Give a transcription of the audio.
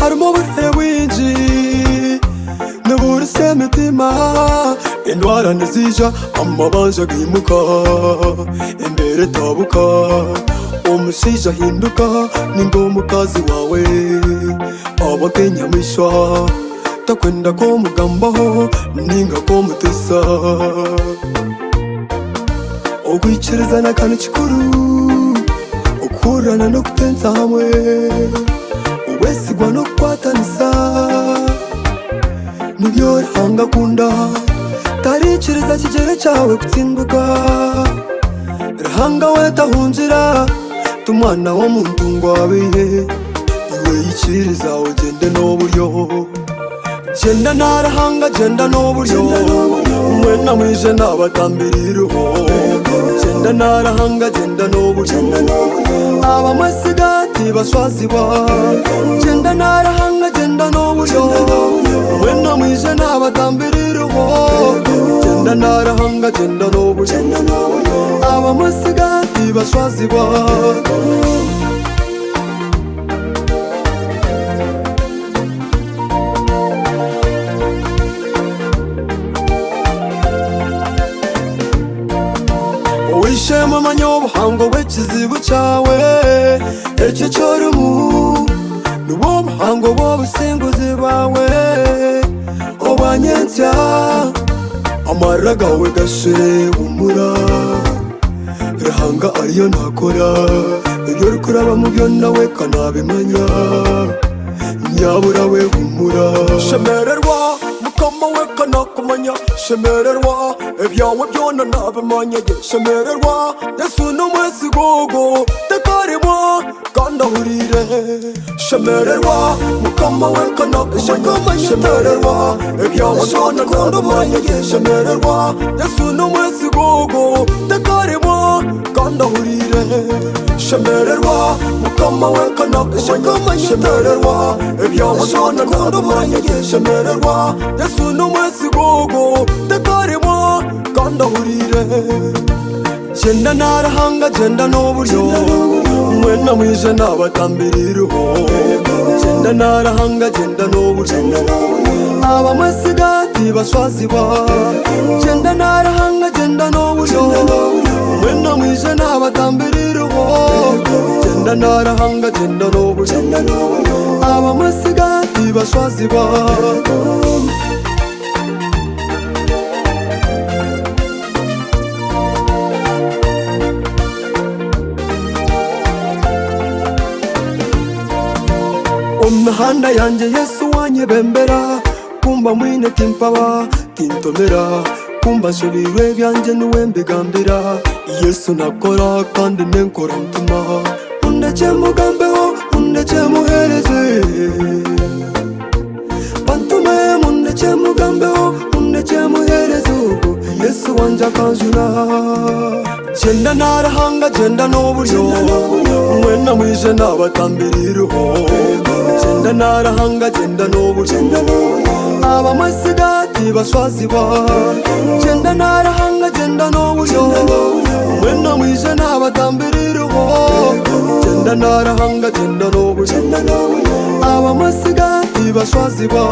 harimo ubuhewinji n'uburuse mitima indwara ntizija amabanja gimuka imbere tabuka umusija hinduka n'ingomukazi wawe abakenyamisha takwenda ko mugambaho ninga ko mutesa ogwicereza n'akantu kikuru ukurana no kutenza hamwe uwesigwa no kwatanisa nibyo rahanga kunda tarikiriza kigere cyawe gutsinduka rahanga wetahunjira tumwana wo mu ndungwabihe iwe yikiriza ugende n'uburyo genda narahanga genda n'uburyo mwena mwije n'abatambiriruho genda narahanga genda n'uburyo abamwesigati baswaziwa genda narahanga genda n'uburyo mwena mwije n'abatambiriruho genda narahanga genda n'uburyo abamwesigati baswaziwa wishema manyobuhango w'ikizibu cyawe icyo cyorumu n'uwo buhango bw'obusinguzi bawe obanyentya amara gawe gashe humura rahanga ariyo ntakora ibyo rikuraba mu byo nawe kanabimanya nyabura we humura shemererwa mukama we kanakumanya shemererwa ebyawe byona nabimanya shemererwa yesu n'umwesigogo tekaribwa kandi ahurire shemererwa mukama we kanakumanya shemererwa ebyawe byona nabimanya shemererwa yesu n'umwesigogo tekaribwa kandi ahurire shemererwa mukama we kanakumanya shemererwa ebyawe byona nabimanya shemererwa yesu n'umwesigogo tekaribwa kandi ahurire genda narahanga genda n'uburyo mwena mwije n'abatambiriruho genda narahanga genda n'uburyo abamwesigati baswaziwa genda narahanga genda n'uburyo mwena mwije n'abatambiriruho genda narahanga genda n'uburyo abamwesigati baswaziwa Omihanda yanje Yesu wanyebembera kumba mwine timpaba tintomera kumba nshobirwe byanje nuwe mbigambira Yesu nakora kandi nenkora mutuma undeke mugambeho undeke muhereze bantume mundeke mugambeho undeke muhereze Yesu wanje akanjura genda narahanga genda n'uburyo mwena mwije n'abatambiriruho genda narahanga genda n'uburyo abamwesigati baswaziwa genda narahanga genda n'uburyo mwena mwije n'abatambiriruho genda narahanga genda n'uburyo abamwesigati baswaziwa